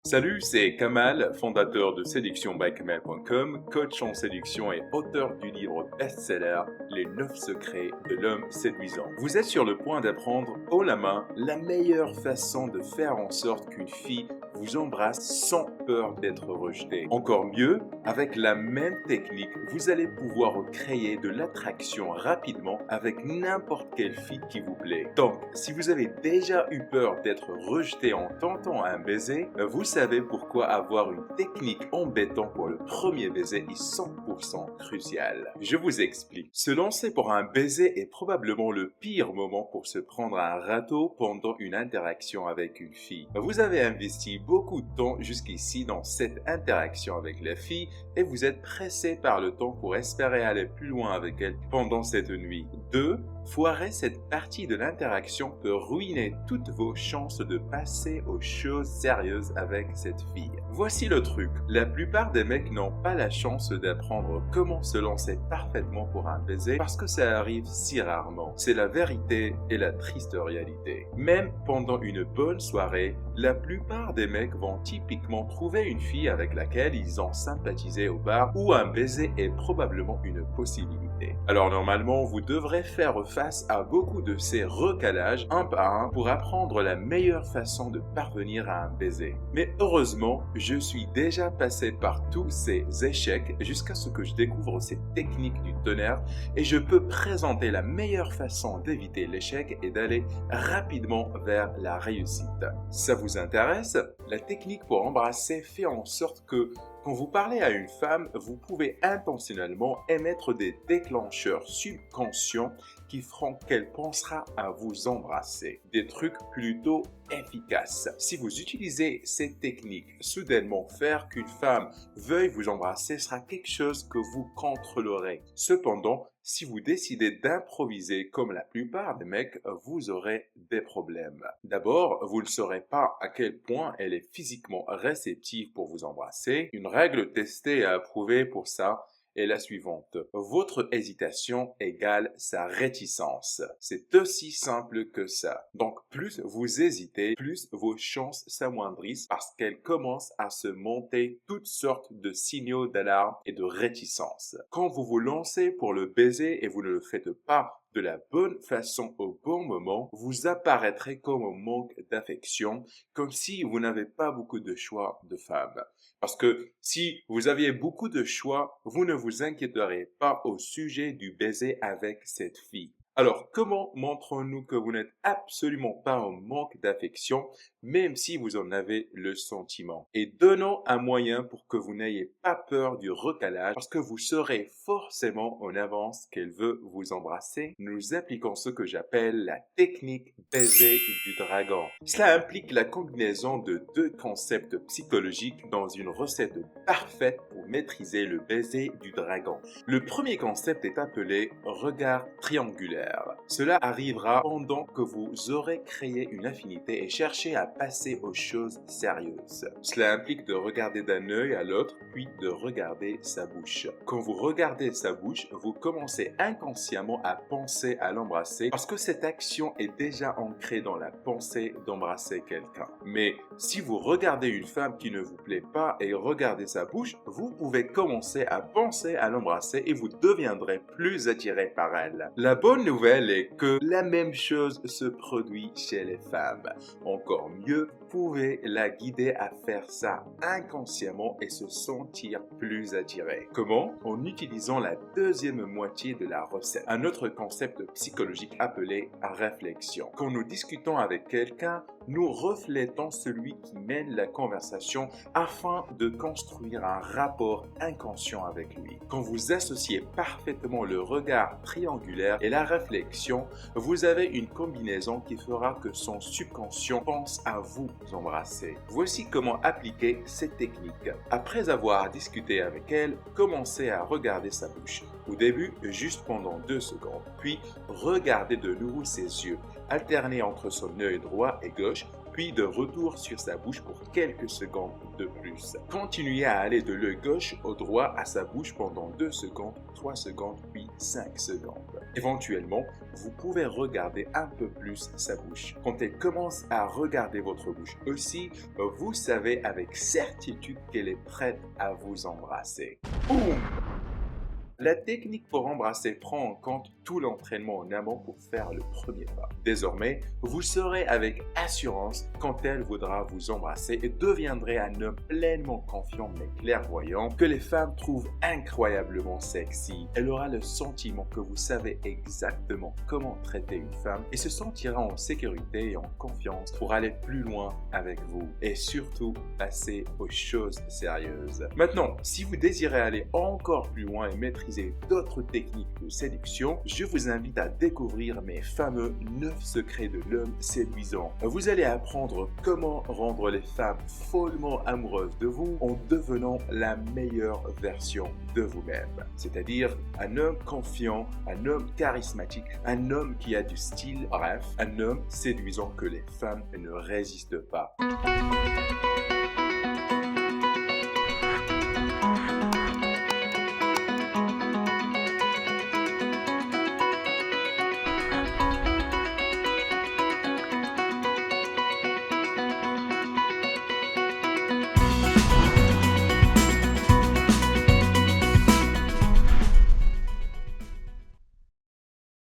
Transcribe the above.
Salut, c'est Kamal, fondateur de séductionbykamal.com, coach en séduction et auteur du livre best-seller Les 9 secrets de l'homme séduisant. Vous êtes sur le point d'apprendre haut la main la meilleure façon de faire en sorte qu'une fille vous embrasse sans peur d'être rejetée. Encore mieux, avec la même technique, vous allez pouvoir créer de l'attraction rapidement avec n'importe quelle fille qui vous plaît. Donc, si vous avez déjà eu peur d'être rejeté en tentant un baiser, vous savez pourquoi avoir une technique embêtante pour le premier baiser est 100% crucial. Je vous explique. Se lancer pour un baiser est probablement le pire moment pour se prendre un râteau pendant une interaction avec une fille. Vous avez investi beaucoup de temps jusqu'ici dans cette interaction avec la fille et vous êtes pressé par le temps pour espérer aller plus loin avec elle pendant cette nuit. 2. Foirer cette partie de l'interaction peut ruiner toutes vos chances de passer aux choses sérieuses avec cette fille. Voici le truc, la plupart des mecs n'ont pas la chance d'apprendre comment se lancer parfaitement pour un baiser parce que ça arrive si rarement. C'est la vérité et la triste réalité. Même pendant une bonne soirée, la plupart des mecs vont typiquement trouver une fille avec laquelle ils ont sympathisé au bar où un baiser est probablement une possibilité. Alors normalement, vous devrez faire face à beaucoup de ces recalages un par un pour apprendre la meilleure façon de parvenir à un baiser. Mais heureusement, je suis déjà passé par tous ces échecs jusqu'à ce que je découvre ces techniques du tonnerre et je peux présenter la meilleure façon d'éviter l'échec et d'aller rapidement vers la réussite. Ça vous intéresse? La technique pour embrasser fait en sorte que quand vous parlez à une femme, vous pouvez intentionnellement émettre des déclencheurs subconscients qui feront qu'elle pensera à vous embrasser. Des trucs plutôt efficaces. Si vous utilisez cette technique, soudainement faire qu'une femme veuille vous embrasser sera quelque chose que vous contrôlerez. Cependant, si vous décidez d'improviser comme la plupart des mecs, vous aurez des problèmes. D'abord, vous ne saurez pas à quel point elle est physiquement réceptive pour vous embrasser. Une règle testée et approuvée pour ça est la suivante. Votre hésitation égale sa réticence. C'est aussi simple que ça. Donc, plus vous hésitez, plus vos chances s'amoindrissent parce qu'elles commencent à se monter toutes sortes de signaux d'alarme et de réticence. Quand vous vous lancez pour le baiser et vous ne le faites pas de la bonne façon au bon moment, vous apparaîtrez comme un manque d'affection, comme si vous n'avez pas beaucoup de choix de femmes. Parce que si vous aviez beaucoup de choix, vous ne vous inquiéterez pas au sujet du baiser avec cette fille. Alors, comment montrons-nous que vous n'êtes absolument pas en manque d'affection, même si vous en avez le sentiment? Et donnons un moyen pour que vous n'ayez pas peur du recalage, parce que vous saurez forcément en avance qu'elle veut vous embrasser. Nous appliquons ce que j'appelle la technique baiser du dragon. Cela implique la combinaison de deux concepts psychologiques dans une recette parfaite pour maîtriser le baiser du dragon. Le premier concept est appelé regard triangulaire. Cela arrivera pendant que vous aurez créé une affinité et cherché à passer aux choses sérieuses. Cela implique de regarder d'un œil à l'autre, puis de regarder sa bouche. Quand vous regardez sa bouche, vous commencez inconsciemment à penser à l'embrasser parce que cette action est déjà ancrée dans la pensée d'embrasser quelqu'un. Mais si vous regardez une femme qui ne vous plaît pas et regardez sa bouche, vous pouvez commencer à penser à l'embrasser et vous deviendrez plus attiré par elle. La bonne nouvelle est que la même chose se produit chez les femmes. Encore mieux, vous pouvez la guider à faire ça inconsciemment et se sentir plus attiré. Comment? En utilisant la deuxième moitié de la recette. Un autre concept psychologique appelé réflexion. Quand nous discutons avec quelqu'un, nous reflétons celui qui mène la conversation afin de construire un rapport inconscient avec lui. Quand vous associez parfaitement le regard triangulaire et la réflexion, vous avez une combinaison qui fera que son subconscient pense à vous embrasser. Voici comment appliquer cette technique. Après avoir discuté avec elle, commencez à regarder sa bouche. Au début, juste pendant 2 secondes. Puis, regardez de nouveau ses yeux, alternez entre son œil droit et gauche, puis de retour sur sa bouche pour quelques secondes de plus. Continuez à aller de l'œil gauche au droit à sa bouche pendant 2 secondes, 3 secondes, puis 5 secondes. Éventuellement, vous pouvez regarder un peu plus sa bouche. Quand elle commence à regarder votre bouche aussi, vous savez avec certitude qu'elle est prête à vous embrasser. Boum! La technique pour embrasser prend en compte tout l'entraînement en amont pour faire le premier pas. Désormais, vous saurez avec assurance quand elle voudra vous embrasser et deviendrez un homme pleinement confiant mais clairvoyant que les femmes trouvent incroyablement sexy. Elle aura le sentiment que vous savez exactement comment traiter une femme et se sentira en sécurité et en confiance pour aller plus loin avec vous et surtout passer aux choses sérieuses. Maintenant, si vous désirez aller encore plus loin et maîtriser d'autres techniques de séduction, je vous invite à découvrir mes fameux 9 secrets de l'homme séduisant. Vous allez apprendre comment rendre les femmes follement amoureuses de vous en devenant la meilleure version de vous-même. C'est-à-dire un homme confiant, un homme charismatique, un homme qui a du style, bref, un homme séduisant que les femmes ne résistent pas.